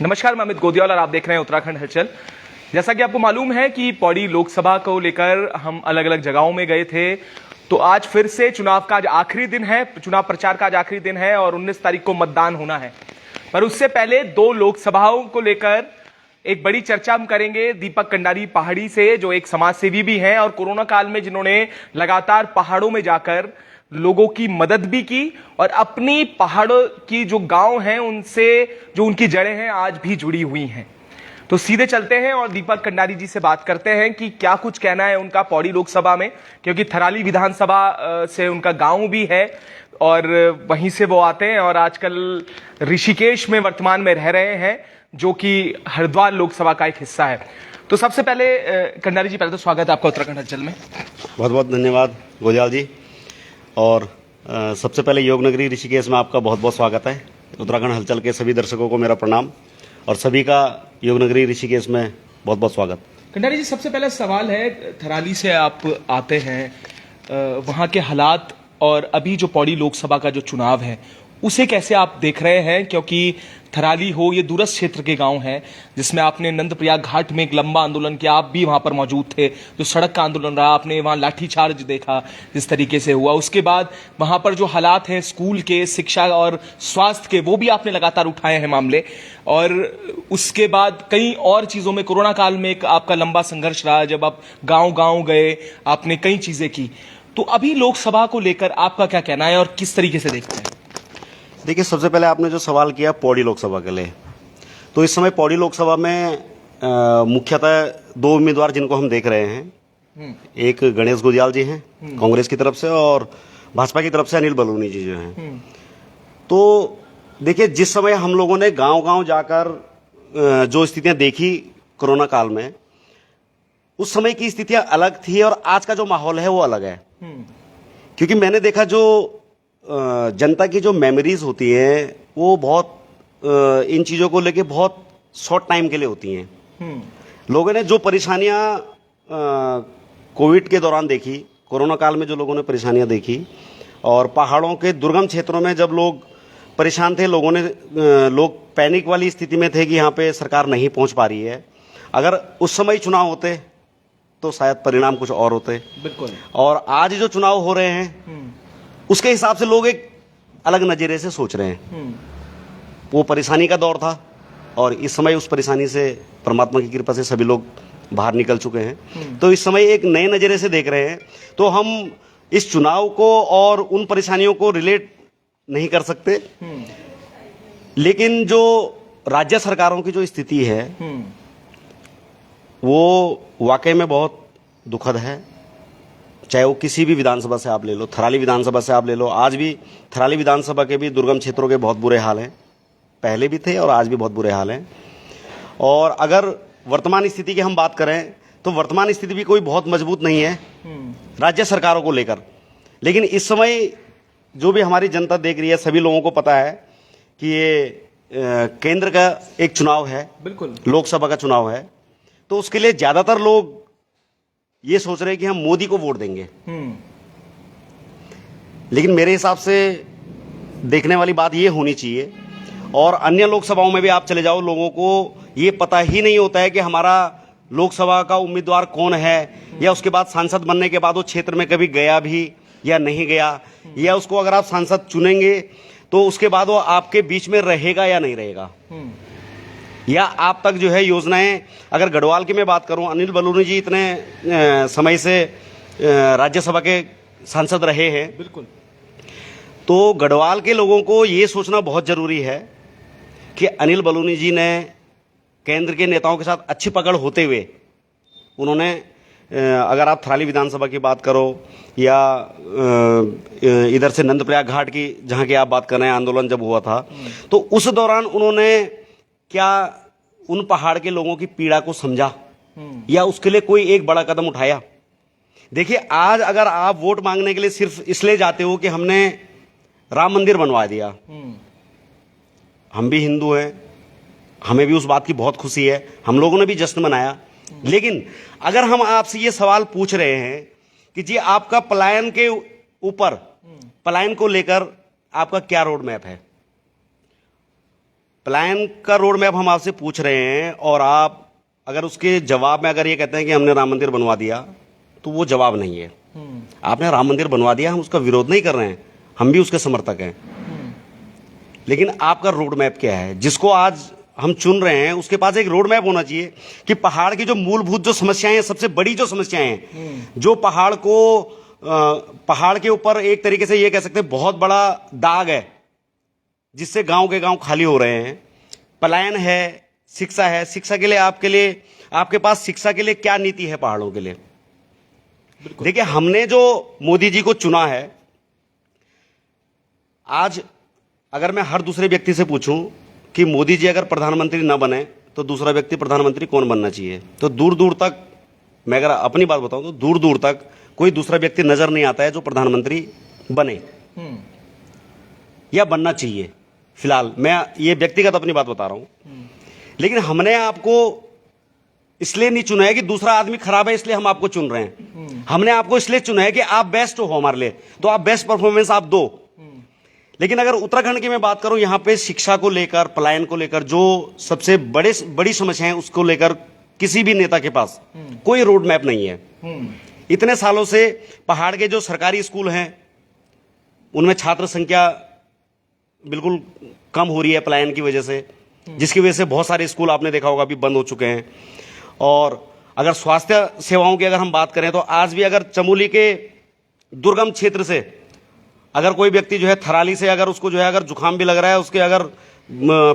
नमस्कार, मैं अमित गोदियाल और आप देख रहे हैं उत्तराखंड हलचल। जैसा कि आपको मालूम है कि पौड़ी लोकसभा को लेकर हम अलग अलग जगहों में गए थे, तो आज फिर से चुनाव का आज आखिरी दिन है, चुनाव प्रचार का आज आखिरी दिन है और 19 तारीख को मतदान होना है। पर उससे पहले दो लोकसभाओं को लेकर एक बड़ी चर्चा हम करेंगे दीपक कंडारी पहाड़ी से, जो एक समाजसेवी भी हैं और कोरोना काल में जिन्होंने लगातार पहाड़ों में जाकर लोगों की मदद भी की और अपनी पहाड़ों की जो गांव हैं उनसे जो उनकी जड़ें हैं आज भी जुड़ी हुई हैं। तो सीधे चलते हैं और दीपक कंडारी जी से बात करते हैं कि क्या कुछ कहना है उनका पौड़ी लोकसभा में, क्योंकि थराली विधानसभा से उनका गांव भी है और वहीं से वो आते हैं और आजकल ऋषिकेश में वर्तमान में रह रहे हैं, जो कि हरिद्वार लोकसभा का एक हिस्सा है। तो सबसे पहले कंडारी जी, पहले तो स्वागत है आपका उत्तराखंड हलचल में। बहुत बहुत धन्यवाद गोदियाल जी। और सबसे पहले योगनगरी ऋषिकेश में आपका बहुत बहुत स्वागत है। उत्तराखंड हलचल के सभी दर्शकों को मेरा प्रणाम और सभी का योगनगरी ऋषिकेश में बहुत बहुत स्वागत। कंडारी जी, सबसे पहला सवाल है, थराली से आप आते हैं, वहाँ के हालात और अभी जो पौड़ी लोकसभा का जो चुनाव है उसे कैसे आप देख रहे हैं? क्योंकि थराली हो, ये दूरस्थ क्षेत्र के गांव हैं जिसमें आपने नंदप्रयाग घाट में एक लंबा आंदोलन किया, आप भी वहां पर मौजूद थे, जो सड़क का आंदोलन रहा, आपने वहां लाठीचार्ज देखा जिस तरीके से हुआ। उसके बाद वहां पर जो हालात हैं स्कूल के, शिक्षा और स्वास्थ्य के, वो भी आपने लगातार उठाए हैं मामले। और उसके बाद कई और चीजों में कोरोना काल में एक आपका लंबा संघर्ष रहा, जब आप गाँव गाँव गए, आपने कई चीजें की। तो अभी लोकसभा को लेकर आपका क्या कहना है और किस तरीके से देखते हैं? देखिए, सबसे पहले आपने जो सवाल किया पौड़ी लोकसभा के लिए, तो इस समय पौड़ी लोकसभा में मुख्यतः दो उम्मीदवार जिनको हम देख रहे हैं, एक गणेश गोदियाल जी हैं कांग्रेस की तरफ से और भाजपा की तरफ से अनिल बलूनी जी जो हैं। तो देखिए, जिस समय हम लोगों ने गांव-गांव जाकर जो स्थितियां देखी कोरोना काल में, उस समय की स्थितियां अलग थी और आज का जो माहौल है वो अलग है। क्योंकि मैंने देखा जो जनता की जो मेमोरीज होती हैं वो बहुत इन चीज़ों को लेके बहुत शॉर्ट टाइम के लिए होती हैं। लोगों ने जो परेशानियां कोविड के दौरान देखी, कोरोना काल में जो लोगों ने परेशानियां देखी और पहाड़ों के दुर्गम क्षेत्रों में जब लोग परेशान थे, लोग पैनिक वाली स्थिति में थे कि यहाँ पे सरकार नहीं पहुँच पा रही है। अगर उस समय चुनाव होते तो शायद परिणाम कुछ और होते। बिल्कुल। और आज जो चुनाव हो रहे हैं उसके हिसाब से लोग एक अलग नजरिए से सोच रहे हैं। वो परेशानी का दौर था और इस समय उस परेशानी से परमात्मा की कृपा से सभी लोग बाहर निकल चुके हैं, तो इस समय एक नए नजरिए से देख रहे हैं। तो हम इस चुनाव को और उन परेशानियों को रिलेट नहीं कर सकते, लेकिन जो राज्य सरकारों की जो स्थिति है वो वाकई में बहुत दुखद है। चाहे वो किसी भी विधानसभा से आप ले लो, थराली विधानसभा से आप ले लो, आज भी थराली विधानसभा के भी दुर्गम क्षेत्रों के बहुत बुरे हाल हैं, पहले भी थे और आज भी बहुत बुरे हाल हैं। और अगर वर्तमान स्थिति की हम बात करें तो वर्तमान स्थिति भी कोई बहुत मजबूत नहीं है राज्य सरकारों को लेकर। लेकिन इस समय जो भी हमारी जनता देख रही है, सभी लोगों को पता है कि ये केंद्र का एक चुनाव है, बिल्कुल लोकसभा का चुनाव है, तो उसके लिए ज़्यादातर लोग ये सोच रहे हैं कि हम मोदी को वोट देंगे। लेकिन मेरे हिसाब से देखने वाली बात ये होनी चाहिए, और अन्य लोकसभाओं में भी आप चले जाओ, लोगों को ये पता ही नहीं होता है कि हमारा लोकसभा का उम्मीदवार कौन है, या उसके बाद सांसद बनने के बाद वो क्षेत्र में कभी गया भी या नहीं गया, या उसको अगर आप सांसद चुनेंगे तो उसके बाद वो आपके बीच में रहेगा या नहीं रहेगा, या आप तक जो है योजनाएं। अगर गढ़वाल की मैं बात करूं, अनिल बलूनी जी इतने समय से राज्यसभा के सांसद रहे हैं, बिल्कुल, तो गढ़वाल के लोगों को ये सोचना बहुत जरूरी है कि अनिल बलूनी जी ने केंद्र के नेताओं के साथ अच्छी पकड़ होते हुए उन्होंने, अगर आप थराली विधानसभा की बात करो या इधर से नंदप्रयाग घाट की जहां की आप बात कर रहे हैं, आंदोलन जब हुआ था, तो उस दौरान उन्होंने क्या उन पहाड़ के लोगों की पीड़ा को समझा या उसके लिए कोई एक बड़ा कदम उठाया? देखिए, आज अगर आप वोट मांगने के लिए सिर्फ इसलिए जाते हो कि हमने राम मंदिर बनवा दिया, हम भी हिंदू हैं, हमें भी उस बात की बहुत खुशी है, हम लोगों ने भी जश्न मनाया, लेकिन अगर हम आपसे ये सवाल पूछ रहे हैं कि जी आपका पलायन के ऊपर, पलायन को लेकर आपका क्या रोड मैप है, प्लान का रोड मैप हम आपसे पूछ रहे हैं और आप अगर उसके जवाब में अगर ये कहते हैं कि हमने राम मंदिर बनवा दिया, तो वो जवाब नहीं है। आपने राम मंदिर बनवा दिया, हम उसका विरोध नहीं कर रहे हैं, हम भी उसके समर्थक हैं, लेकिन आपका रोड मैप क्या है जिसको आज हम चुन रहे हैं? उसके पास एक रोड मैप होना चाहिए कि पहाड़ की जो मूलभूत जो समस्याएं हैं, सबसे बड़ी जो समस्याएं हैं, जो पहाड़ के ऊपर एक तरीके से ये कह सकते हैं बहुत बड़ा दाग है, जिससे गांव के गांव खाली हो रहे हैं। पलायन है, शिक्षा है। शिक्षा के लिए आपके पास शिक्षा के लिए क्या नीति है पहाड़ों के लिए? देखिए, हमने जो मोदी जी को चुना है, आज अगर मैं हर दूसरे व्यक्ति से पूछूं कि मोदी जी अगर प्रधानमंत्री न बने तो दूसरा व्यक्ति प्रधानमंत्री कौन बनना चाहिए, तो दूर दूर तक, मैं अगर अपनी बात बताऊं तो दूर दूर तक कोई दूसरा व्यक्ति नजर नहीं आता है जो प्रधानमंत्री बने या बनना चाहिए। फिलहाल मैं ये व्यक्तिगत अपनी बात बता रहा हूं। लेकिन हमने आपको इसलिए नहीं चुना है कि दूसरा आदमी खराब है इसलिए हम आपको चुन रहे हैं। हमने आपको इसलिए चुना है कि आप बेस्ट हो हमारे लिए, तो आप बेस्ट परफॉर्मेंस आप दो। लेकिन अगर उत्तराखंड की मैं बात करूं, यहां पे शिक्षा को लेकर, पलायन को लेकर जो सबसे बड़ी समस्या है, उसको लेकर किसी भी नेता के पास कोई रोड मैप नहीं है। इतने सालों से पहाड़ के जो सरकारी स्कूल हैं उनमें छात्र संख्या बिल्कुल कम हो रही है पलायन की वजह से, जिसकी वजह से बहुत सारे स्कूल आपने देखा होगा अभी बंद हो चुके हैं। और अगर स्वास्थ्य सेवाओं की अगर हम बात करें तो आज भी अगर चमोली के दुर्गम क्षेत्र से अगर कोई व्यक्ति जो है थराली से अगर उसको जो है अगर जुकाम भी लग रहा है, उसके अगर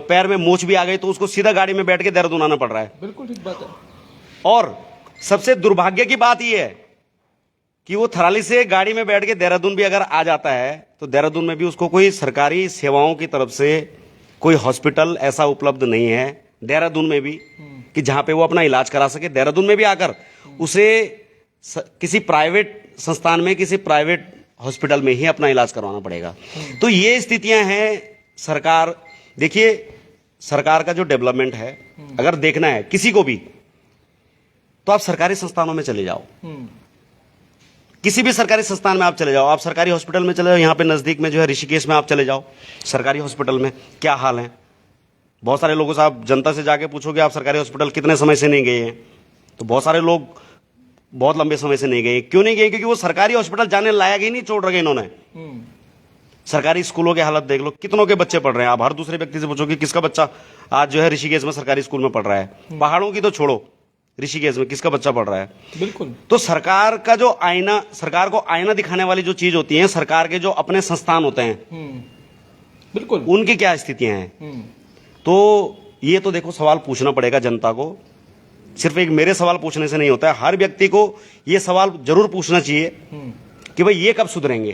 पैर में मोच भी आ गई, तो उसको सीधा गाड़ी में बैठ के देहरादून आना पड़ रहा है। बिल्कुल ठीक बात है। और सबसे दुर्भाग्य की बात यह है कि वो थराली से गाड़ी में बैठ के देहरादून भी अगर आ जाता है तो देहरादून में भी उसको कोई सरकारी सेवाओं की तरफ से कोई हॉस्पिटल ऐसा उपलब्ध नहीं है देहरादून में भी कि जहां पे वो अपना इलाज करा सके। देहरादून में भी आकर उसे किसी प्राइवेट संस्थान में, किसी प्राइवेट हॉस्पिटल में ही अपना इलाज करवाना पड़ेगा। तो ये स्थितियां हैं। सरकार, देखिए, सरकार का जो डेवलपमेंट है अगर देखना है किसी को भी, तो आप सरकारी संस्थानों में चले जाओ, किसी भी सरकारी संस्थान में आप चले जाओ, आप सरकारी हॉस्पिटल में चले जाओ। यहाँ पे नजदीक में जो है ऋषिकेश में आप चले जाओ, सरकारी हॉस्पिटल में क्या हाल है। बहुत सारे लोगों से आप जनता से जाके पूछोगे आप सरकारी हॉस्पिटल कितने समय से नहीं गए हैं, तो बहुत सारे लोग बहुत लंबे समय से नहीं गए। क्यों नहीं गए? क्योंकि वो सरकारी हॉस्पिटल जाने लायक ही नहीं छोड़ रखे इन्होंने। सरकारी स्कूलों की हालत देख लो, कितनों के बच्चे पढ़ रहे हैं। आप हर दूसरे व्यक्ति से पूछोगे किसका बच्चा आज जो है ऋषिकेश में सरकारी स्कूल में पढ़ रहा है। पहाड़ों की तो छोड़ो, ऋषिकेश में किसका बच्चा पढ़ रहा है? बिल्कुल। तो सरकार का जो आईना, सरकार को आईना दिखाने वाली जो चीज होती है, सरकार के जो अपने संस्थान होते हैं, बिल्कुल, उनकी क्या स्थितियां हैं। तो ये तो देखो सवाल पूछना पड़ेगा जनता को। सिर्फ एक मेरे सवाल पूछने से नहीं होता है, हर व्यक्ति को ये सवाल जरूर पूछना चाहिए कि भाई ये कब सुधरेंगे।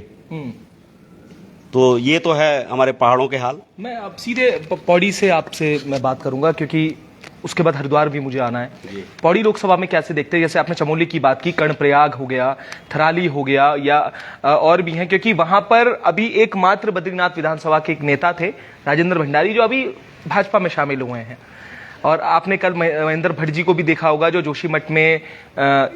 तो ये तो है हमारे पहाड़ों के हाल। मैं अब सीधे पौड़ी से आपसे मैं बात करूंगा, क्योंकि उसके बाद हरिद्वार भी मुझे आना है। पौड़ी लोकसभा में कैसे देखते हैं? जैसे आपने चमोली की बात की, कर्णप्रयाग हो गया, थराली हो गया, या और भी हैं, क्योंकि वहां पर अभी एकमात्र बद्रीनाथ विधानसभा के एक नेता थे राजेंद्र भंडारी, जो अभी भाजपा में शामिल हुए हैं। और आपने कल महेंद्र भट्ट जी को भी देखा होगा जो जोशीमठ में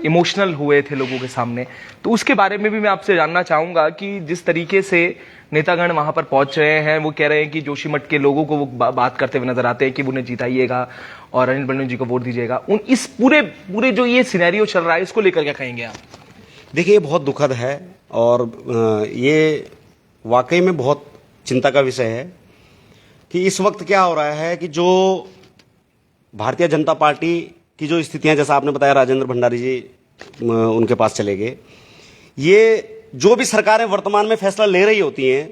इमोशनल हुए थे लोगों के सामने। तो उसके बारे में भी मैं आपसे जानना चाहूंगा कि जिस तरीके से नेतागण वहां पर पहुंच रहे हैं, वो कह रहे हैं कि जोशीमठ के लोगों को वो बात करते हुए नजर आते हैं कि उन्हें जिताइएगा और अनिल बलूनी जी को वोट दीजिएगा। इस पूरे जो ये सिनेरियो चल रहा है, इसको लेकर क्या कहेंगे आप? देखिए, ये बहुत दुखद है और ये वाकई में बहुत चिंता का विषय है कि इस वक्त क्या हो रहा है कि जो भारतीय जनता पार्टी की जो स्थितियां, जैसा आपने बताया राजेंद्र भंडारी जी उनके पास चले गए, ये जो भी सरकारें वर्तमान में फैसला ले रही होती हैं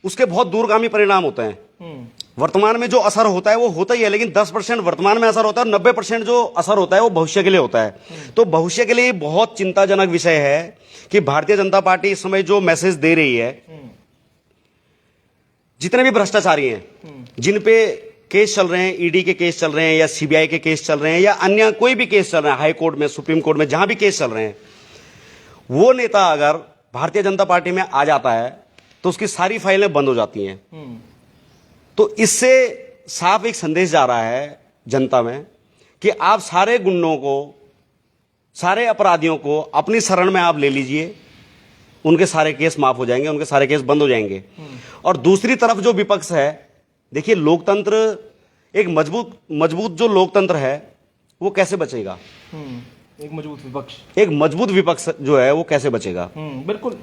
उसके बहुत दूरगामी परिणाम होते हैं। वर्तमान में जो असर होता है वो होता ही है, लेकिन 10% वर्तमान में असर होता है और 90% जो असर होता है वो भविष्य के लिए होता है। तो भविष्य के लिए बहुत चिंताजनक विषय है कि भारतीय जनता पार्टी इस समय जो मैसेज दे रही है, जितने भी भ्रष्टाचारी हैं, जिन पे केस चल रहे हैं, ईडी के केस चल रहे हैं या सीबीआई के केस चल रहे हैं या अन्य कोई भी केस चल रहे हैं, हाई कोर्ट में, सुप्रीम कोर्ट में, जहां भी केस चल रहे हैं, वो नेता अगर भारतीय जनता पार्टी में आ जाता है तो उसकी सारी फाइलें बंद हो जाती हैं। तो इससे साफ एक संदेश जा रहा है जनता में कि आप सारे गुंडों को, सारे अपराधियों को अपनी शरण में आप ले लीजिए, उनके सारे केस माफ हो जाएंगे, उनके सारे केस बंद हो जाएंगे। और दूसरी तरफ जो विपक्ष है देखिए, लोकतंत्र एक मजबूत जो लोकतंत्र है वो कैसे बचेगा? एक मजबूत विपक्ष, एक मजबूत विपक्ष जो है वो कैसे बचेगा? बिल्कुल।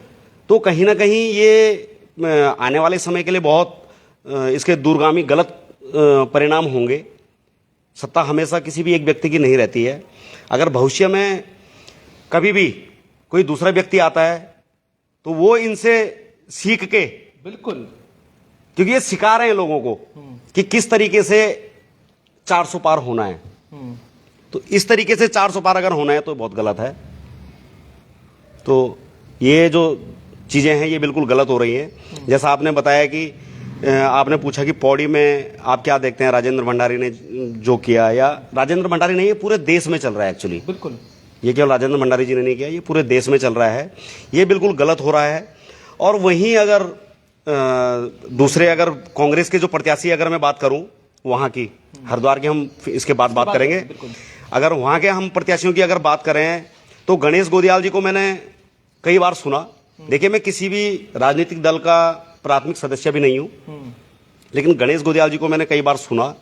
तो कहीं ना कहीं ये आने वाले समय के लिए बहुत इसके दूरगामी गलत परिणाम होंगे। सत्ता हमेशा किसी भी एक व्यक्ति की नहीं रहती है। अगर भविष्य में कभी भी कोई दूसरा व्यक्ति आता है तो वो इनसे सीख के, बिल्कुल, क्योंकि ये सिखा रहे हैं लोगों को कि किस तरीके से 400 पार होना है, तो इस तरीके से 400 पार अगर होना है तो बहुत गलत है। तो ये जो चीजें हैं ये बिल्कुल गलत हो रही हैं। जैसा आपने बताया कि आपने पूछा कि पौड़ी में आप क्या देखते हैं, राजेंद्र भंडारी ने जो किया, या राजेंद्र भंडारी नहीं, ये पूरे देश में चल रहा है एक्चुअली। बिल्कुल, ये केवल राजेंद्र भंडारी जी ने नहीं किया, ये पूरे देश में चल रहा है। ये बिल्कुल गलत हो रहा है। और वहीं अगर दूसरे अगर कांग्रेस के जो प्रत्याशी, अगर मैं बात करूं वहां की, हरिद्वार की हम इसके बाद बात करेंगे, अगर वहां के हम प्रत्याशियों की अगर बात करें तो गणेश गोदियाल जी को मैंने कई बार सुना। देखिए, मैं किसी भी राजनीतिक दल का प्राथमिक सदस्य भी नहीं हूं, लेकिन गणेश गोदियाल जी को मैंने कई बार सुना।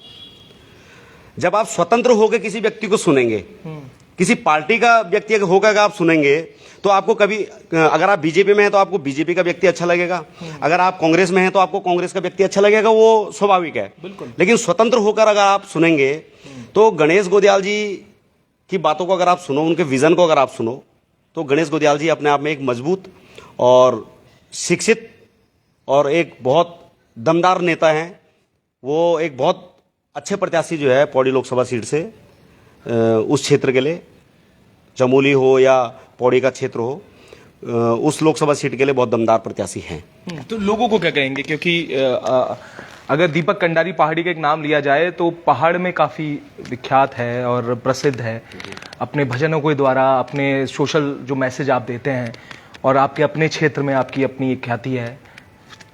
जब आप स्वतंत्र होकर किसी व्यक्ति को सुनेंगे, किसी पार्टी का व्यक्ति होकर आप सुनेंगे, तो आपको कभी, अगर आप बीजेपी में हैं तो आपको बीजेपी का व्यक्ति अच्छा लगेगा, अगर आप कांग्रेस में हैं तो आपको कांग्रेस का व्यक्ति अच्छा लगेगा, वो स्वाभाविक है। लेकिन स्वतंत्र होकर अगर आप सुनेंगे तो गणेश गोदियाल जी की बातों को अगर आप सुनो, उनके विजन को अगर आप सुनो, तो गणेश गोदियाल जी अपने आप में एक मजबूत और शिक्षित और एक बहुत दमदार नेता हैं। वो एक बहुत अच्छे प्रत्याशी जो है पौड़ी लोकसभा सीट से उस क्षेत्र के लिए, चमोली हो या पौड़ी का क्षेत्र हो, उस लोकसभा सीट के लिए बहुत दमदार प्रत्याशी हैं। तो लोगों को क्या कहेंगे, क्योंकि अगर दीपक कंडारी पहाड़ी का एक नाम लिया जाए तो पहाड़ में काफी विख्यात है और प्रसिद्ध है अपने भजनों के द्वारा, अपने सोशल जो मैसेज आप देते हैं, और आपके अपने क्षेत्र में आपकी अपनी एक ख्याति है।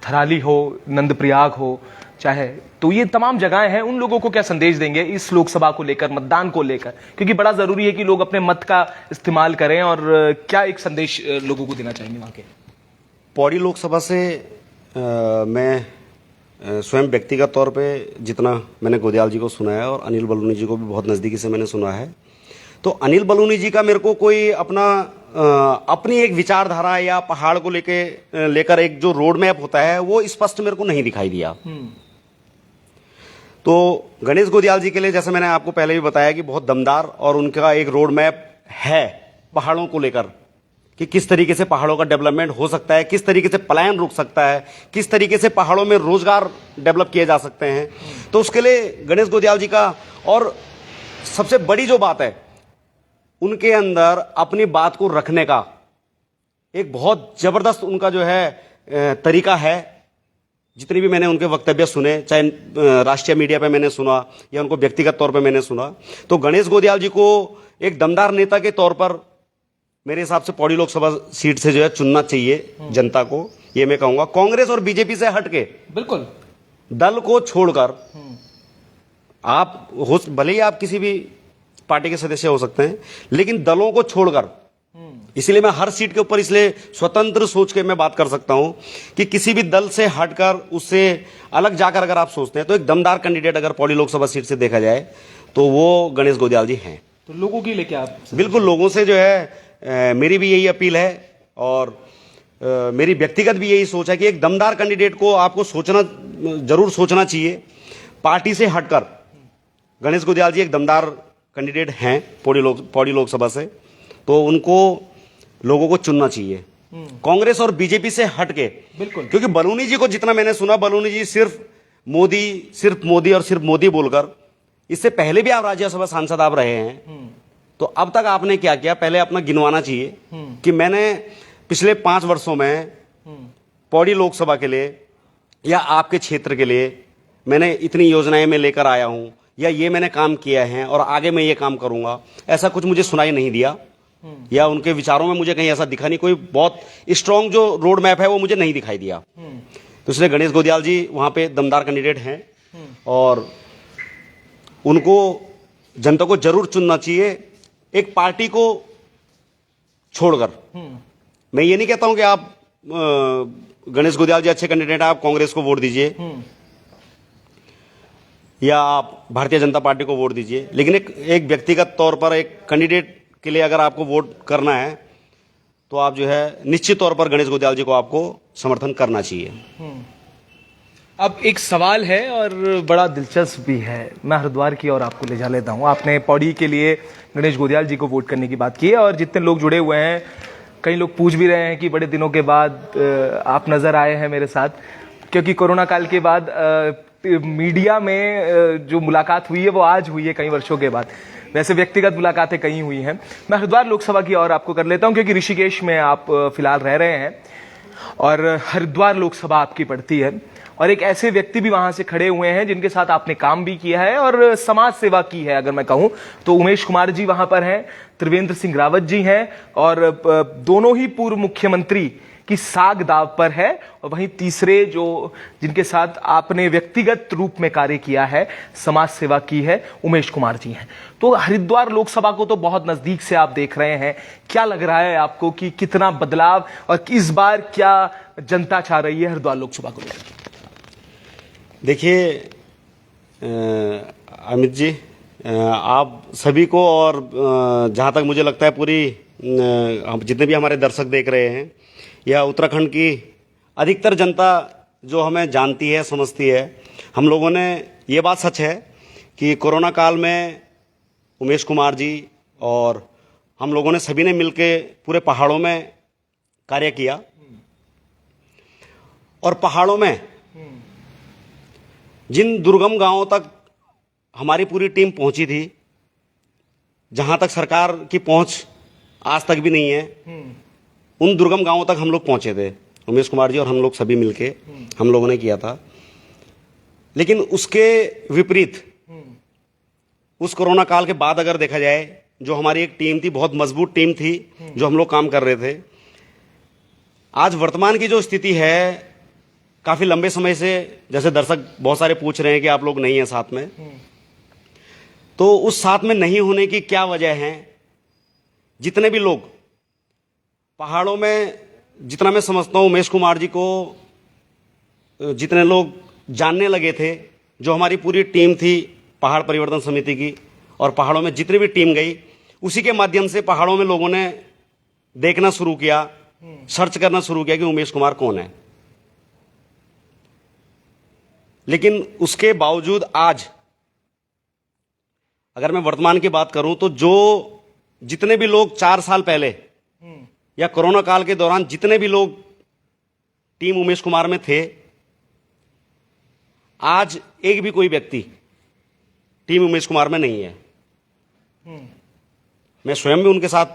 थराली हो, नंदप्रयाग हो चाहे, तो ये तमाम जगहें हैं। उन लोगों को क्या संदेश देंगे इस लोकसभा को लेकर, मतदान को लेकर, क्योंकि बड़ा जरूरी है कि लोग अपने मत का इस्तेमाल करें, और क्या एक संदेश लोगों को देना चाहेंगे वहां के? पौड़ी लोकसभा से मैं स्वयं व्यक्तिगत तौर पे जितना मैंने गोदियाल जी को सुना है, और अनिल बलूनी जी को भी बहुत नज़दीकी से मैंने सुना है, तो अनिल बलूनी जी का मेरे को कोई अपनी एक विचारधारा या पहाड़ को लेकर एक जो रोड मैप होता है वो स्पष्ट मेरे को नहीं दिखाई दिया। तो गणेश गोदियाल जी के लिए, जैसे मैंने आपको पहले भी बताया, कि बहुत दमदार और उनका एक रोड मैप है पहाड़ों को लेकर, कि किस तरीके से पहाड़ों का डेवलपमेंट हो सकता है, किस तरीके से पलायन रुक सकता है, किस तरीके से पहाड़ों में रोजगार डेवलप किए जा सकते हैं। तो उसके लिए गणेश गोदियाल जी का, और सबसे बड़ी जो बात है, उनके अंदर अपनी बात को रखने का एक बहुत जबरदस्त उनका जो है तरीका है। जितनी भी मैंने उनके वक्तव्य सुने, चाहे राष्ट्रीय मीडिया पे मैंने सुना या उनको व्यक्तिगत तौर पे मैंने सुना, तो गणेश गोदियाल जी को एक दमदार नेता के तौर पर मेरे हिसाब से पौड़ी लोकसभा सीट से जो है चुनना चाहिए जनता को। ये मैं कहूंगा, कांग्रेस और बीजेपी से हटके, बिल्कुल दल को छोड़कर, आप भले ही आप किसी भी पार्टी के सदस्य हो सकते हैं, लेकिन दलों को छोड़कर, इसलिए मैं हर सीट के ऊपर इसलिए स्वतंत्र सोच के मैं बात कर सकता हूं कि किसी भी दल से हटकर, उससे अलग जाकर अगर आप सोचते हैं, तो एक दमदार कैंडिडेट अगर पौड़ी लोकसभा सीट से देखा जाए तो वो गणेश गोदियाल जी हैं। तो लोगों के लिए क्या आप? बिल्कुल, लोगों से जो है मेरी भी यही अपील है, और मेरी व्यक्तिगत भी यही सोच है कि एक दमदार कैंडिडेट को आपको जरूर सोचना चाहिए। पार्टी से हटकर गणेश गोदियाल जी एक दमदार कैंडिडेट हैं पौड़ी लोकसभा से, तो उनको लोगों को चुनना चाहिए, कांग्रेस और बीजेपी से हटके। बिल्कुल, क्योंकि बलूनी जी को जितना मैंने सुना, बलूनी जी सिर्फ मोदी बोलकर, इससे पहले भी आप राज्यसभा सांसद आप रहे हैं, तो अब तक आपने क्या किया, पहले अपना गिनवाना चाहिए कि मैंने पिछले 5 वर्षों में पौड़ी लोकसभा के लिए या आपके क्षेत्र के लिए मैंने इतनी योजनाएं मैं लेकर आया हूं, या ये मैंने काम किया है और आगे मैं ये काम करूंगा, ऐसा कुछ मुझे सुनाई नहीं दिया, या उनके विचारों में मुझे कहीं ऐसा दिखा नहीं, कोई बहुत स्ट्रांग जो रोड मैप है वो मुझे नहीं दिखाई दिया। तो इसलिए गणेश गोदियाल जी वहां पे दमदार कैंडिडेट हैं, और उनको जनता को जरूर चुनना चाहिए, एक पार्टी को छोड़कर। मैं ये नहीं कहता हूं कि आप गणेश गोदियाल जी अच्छे कैंडिडेट हैं, आप कांग्रेस को वोट दीजिए, या आप भारतीय जनता पार्टी को वोट दीजिए, लेकिन एक व्यक्तिगत तौर पर एक कैंडिडेट के लिए अगर आपको वोट करना है तो आप जो है निश्चित तौर पर गणेश गोंदियाल जी को आपको समर्थन करना चाहिए। अब एक सवाल है और बड़ा दिलचस्प भी है, मैं हरिद्वार की ओर आपको ले जा लेता हूँ। आपने पौड़ी के लिए गणेश गोंदियाल जी को वोट करने की बात की है और जितने लोग जुड़े हुए हैं, कई लोग पूछ भी रहे हैं कि बड़े दिनों के बाद आप नज़र आए हैं मेरे साथ, क्योंकि कोरोना काल के बाद मीडिया में जो मुलाकात हुई है वो आज हुई है कई वर्षों के बाद। वैसे व्यक्तिगत मुलाकातें कई हुई हैं। मैं हरिद्वार लोकसभा की ओर आपको कर लेता हूं, क्योंकि ऋषिकेश में आप फिलहाल रह रहे हैं और हरिद्वार लोकसभा आपकी पड़ती है और एक ऐसे व्यक्ति भी वहां से खड़े हुए हैं जिनके साथ आपने काम भी किया है और समाज सेवा की है। अगर मैं कहूं तो उमेश कुमार जी वहां पर हैं, त्रिवेंद्र सिंह रावत जी हैं और दोनों ही पूर्व मुख्यमंत्री की साख दाव पर है। और वहीं तीसरे जो जिनके साथ आपने व्यक्तिगत रूप में कार्य किया है, समाज सेवा की है, उमेश कुमार जी हैं। तो हरिद्वार लोकसभा को तो बहुत नजदीक से आप देख रहे हैं, क्या लग रहा है आपको कि कितना बदलाव और इस बार क्या जनता चाह रही है हरिद्वार लोकसभा को लेकर? देखिए अमित जी, आप सभी को और जहाँ तक मुझे लगता है पूरी जितने भी हमारे दर्शक देख रहे हैं या उत्तराखंड की अधिकतर जनता जो हमें जानती है, समझती है, हम लोगों ने, ये बात सच है कि कोरोना काल में उमेश कुमार जी और हम लोगों ने सभी ने मिलके पूरे पहाड़ों में कार्य किया और पहाड़ों में जिन दुर्गम गांवों तक हमारी पूरी टीम पहुंची थी, जहां तक सरकार की पहुंच आज तक भी नहीं है, उन दुर्गम गांवों तक हम लोग पहुंचे थे। उमेश कुमार जी और हम लोग सभी मिलके हम लोगों ने किया था। लेकिन उसके विपरीत उस कोरोना काल के बाद अगर देखा जाए, जो हमारी एक टीम थी, बहुत मजबूत टीम थी, जो हम लोग काम कर रहे थे, आज वर्तमान की जो स्थिति है, काफी लंबे समय से, जैसे दर्शक बहुत सारे पूछ रहे हैं कि आप लोग नहीं हैं साथ में, तो उस साथ में नहीं होने की क्या वजह है? जितने भी लोग पहाड़ों में, जितना मैं समझता हूं, उमेश कुमार जी को जितने लोग जानने लगे थे, जो हमारी पूरी टीम थी पहाड़ परिवर्तन समिति की, और पहाड़ों में जितनी भी टीम गई, उसी के माध्यम से पहाड़ों में लोगों ने देखना शुरू किया, सर्च करना शुरू किया कि उमेश कुमार कौन है। लेकिन उसके बावजूद आज अगर मैं वर्तमान की बात करूं तो जो जितने भी लोग 4 साल पहले या कोरोना काल के दौरान जितने भी लोग टीम उमेश कुमार में थे, आज एक भी कोई व्यक्ति टीम उमेश कुमार में नहीं है। मैं स्वयं भी उनके साथ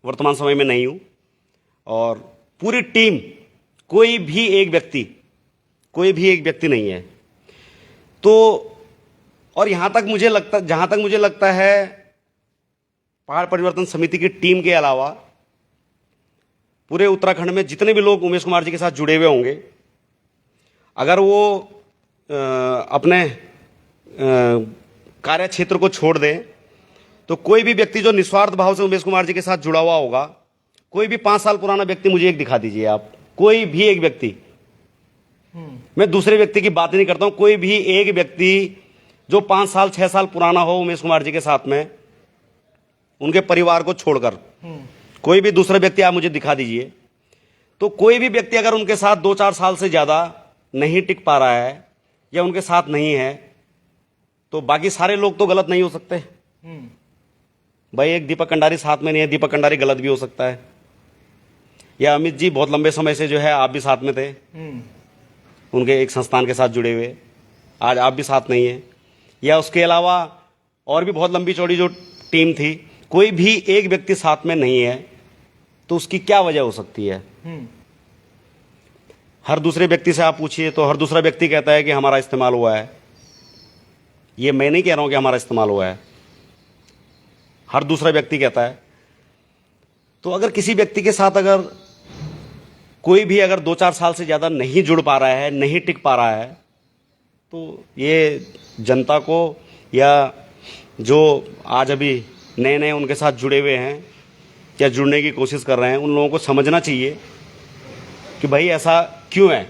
वर्तमान समय में नहीं हूं और पूरी टीम, कोई भी एक व्यक्ति नहीं है। तो और जहां तक मुझे लगता है पहाड़ परिवर्तन समिति की टीम के अलावा पूरे उत्तराखंड में जितने भी लोग उमेश कुमार जी के साथ जुड़े हुए होंगे, अगर वो अपने कार्य क्षेत्र को छोड़ दें, तो कोई भी व्यक्ति जो निस्वार्थ भाव से उमेश कुमार जी के साथ जुड़ा हुआ होगा, कोई भी 5 साल पुराना व्यक्ति मुझे एक दिखा दीजिए आप, कोई भी एक व्यक्ति, मैं दूसरे व्यक्ति की बात नहीं करता हूं, कोई भी एक व्यक्ति जो 5 साल 6 साल पुराना हो उमेश कुमार जी के साथ में, उनके परिवार को छोड़कर कोई भी दूसरा व्यक्ति आप मुझे दिखा दीजिए। तो कोई भी व्यक्ति अगर उनके साथ 2-4 साल से ज्यादा नहीं टिक पा रहा है या उनके साथ नहीं है, तो बाकी सारे लोग तो गलत नहीं हो सकते भाई। एक दीपक कंडारी साथ में नहीं है, दीपक कंडारी गलत भी हो सकता है, या अमित जी बहुत लंबे समय से जो है आप भी साथ में थे, उनके एक संस्थान के साथ जुड़े हुए, आज आप भी साथ नहीं है, या उसके अलावा और भी बहुत लंबी चौड़ी जो टीम थी, कोई भी एक व्यक्ति साथ में नहीं है, तो उसकी क्या वजह हो सकती है? हर दूसरे व्यक्ति से आप पूछिए तो हर दूसरा व्यक्ति कहता है कि हमारा इस्तेमाल हुआ है। ये मैं नहीं कह रहा हूं कि हमारा इस्तेमाल हुआ है, हर दूसरा व्यक्ति कहता है। तो अगर किसी व्यक्ति के साथ अगर कोई भी अगर 2-4 साल से ज्यादा नहीं जुड़ पा रहा है, नहीं टिक पा रहा है, तो ये जनता को या जो आज अभी नए नए उनके साथ जुड़े हुए हैं या जुड़ने की कोशिश कर रहे हैं, उन लोगों को समझना चाहिए कि भाई ऐसा क्यों है।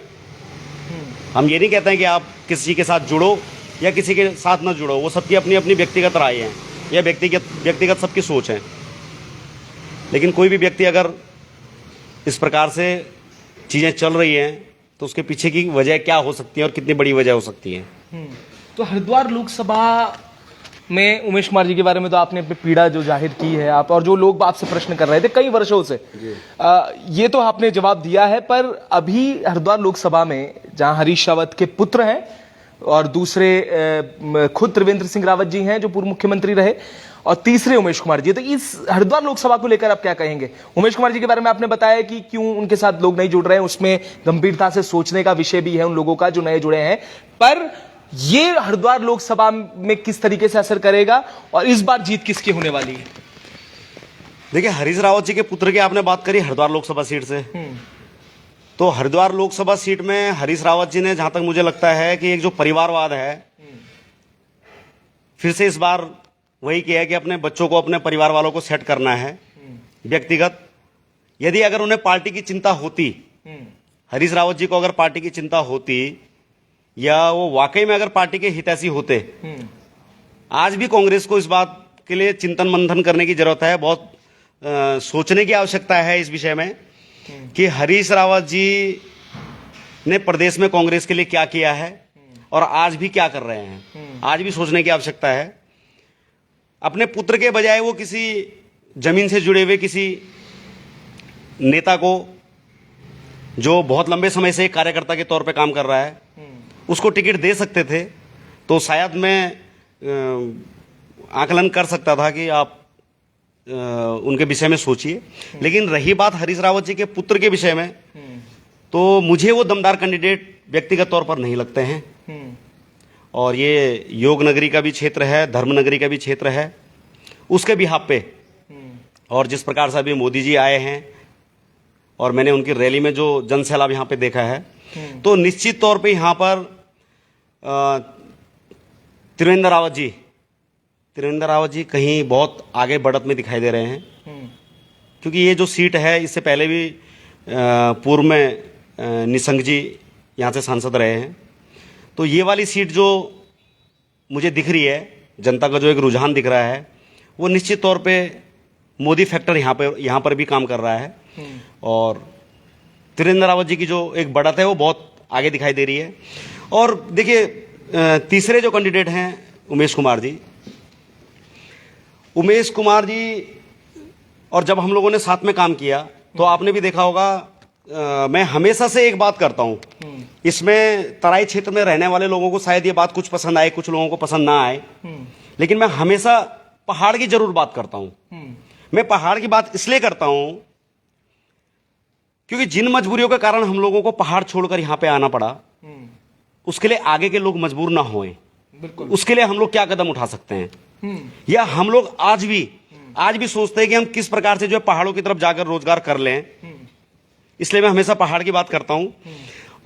हम ये नहीं कहते हैं कि आप किसी के साथ जुड़ो या किसी के साथ न जुड़ो, वो सबकी अपनी अपनी व्यक्तिगत राय हैं, या व्यक्तिगत सबकी सोच है। लेकिन कोई भी व्यक्ति अगर इस प्रकार से चीज़ें चल रही हैं तो उसके पीछे की वजह क्या हो सकती है और कितनी बड़ी वजह हो सकती है। तो हरिद्वार लोकसभा में उमेश कुमार जी के बारे में तो आपने अपनी पीड़ा जो जाहिर की है आप, और जो लोग आपसे प्रश्न कर रहे थे कई वर्षों से, ये तो आपने जवाब दिया है। पर अभी हरिद्वार लोकसभा में जहां हरीश रावत के पुत्र हैं और दूसरे खुद त्रिवेंद्र सिंह रावत जी हैं जो पूर्व मुख्यमंत्री रहे, और तीसरे उमेश कुमार जी, तो इस हरिद्वार लोकसभा को लेकर आप क्या कहेंगे? उमेश कुमार जी के बारे में आपने बताया कि क्यों उनके साथ लोग नहीं जुड़ रहे हैं, उसमें गंभीरता से सोचने का विषय भी है उन लोगों का जो नए जुड़े हैं। पर ये हरिद्वार लोकसभा में किस तरीके से असर करेगा और इस बार जीत किसकी होने वाली है? देखिए, हरीश रावत जी के पुत्र की आपने बात करी हरिद्वार लोकसभा सीट से, तो हरिद्वार लोकसभा सीट में हरीश रावत जी ने, जहां तक मुझे लगता है कि एक जो परिवारवाद है, फिर से इस बार वही किया है कि अपने बच्चों को, अपने परिवार वालों को सेट करना है व्यक्तिगत। यदि अगर उन्हें पार्टी की चिंता होती, हरीश रावत जी को अगर पार्टी की चिंता होती, या वो वाकई में अगर पार्टी के हितैषी होते, आज भी कांग्रेस को इस बात के लिए चिंतन मंथन करने की जरूरत है, बहुत सोचने की आवश्यकता है इस विषय में कि हरीश रावत जी ने प्रदेश में कांग्रेस के लिए क्या किया है और आज भी क्या कर रहे हैं। आज भी सोचने की आवश्यकता है। अपने पुत्र के बजाय वो किसी जमीन से जुड़े हुए किसी नेता को, जो बहुत लंबे समय से एक कार्यकर्ता के तौर पे काम कर रहा है, उसको टिकट दे सकते थे, तो शायद मैं आकलन कर सकता था कि आप उनके विषय में सोचिए। लेकिन रही बात हरीश रावत जी के पुत्र के विषय में, तो मुझे वो दमदार कैंडिडेट व्यक्तिगत तौर पर नहीं लगते हैं। और ये योग नगरी का भी क्षेत्र है, धर्म नगरी का भी क्षेत्र है, उसके बिहाफ पे, और जिस प्रकार से अभी मोदी जी आए हैं और मैंने उनकी रैली में जो जनसैलाब यहाँ पे देखा है, तो निश्चित तौर पे यहाँ पर त्रिवेंद्र रावत जी कहीं बहुत आगे बढ़त में दिखाई दे रहे हैं। क्योंकि ये जो सीट है, इससे पहले भी पूर्व में निशंक जी यहाँ से सांसद रहे हैं, तो ये वाली सीट जो मुझे दिख रही है, जनता का जो एक रुझान दिख रहा है, वो निश्चित तौर पे मोदी फैक्टर यहाँ पर भी काम कर रहा है। और त्रिवेंद्र रावत जी की जो एक बढ़त है वो बहुत आगे दिखाई दे रही है। और देखिए, तीसरे जो कैंडिडेट हैं उमेश कुमार जी, और जब हम लोगों ने साथ में काम किया तो आपने भी देखा होगा, मैं हमेशा से एक बात करता हूं, इसमें तराई क्षेत्र में रहने वाले लोगों को शायद ये बात कुछ पसंद आए, कुछ लोगों को पसंद ना आए, लेकिन मैं हमेशा पहाड़ की जरूर बात करता हूं। मैं पहाड़ की बात इसलिए करता हूं क्योंकि जिन मजबूरियों के कारण हम लोगों को पहाड़ छोड़कर यहां पे आना पड़ा, उसके लिए आगे के लोग मजबूर ना होएं, उसके लिए हम लोग क्या कदम उठा सकते हैं, या हम लोग आज भी सोचते हैं कि हम किस प्रकार से जो है पहाड़ों की तरफ जाकर रोजगार कर लें। इसलिए मैं हमेशा पहाड़ की बात करता हूं।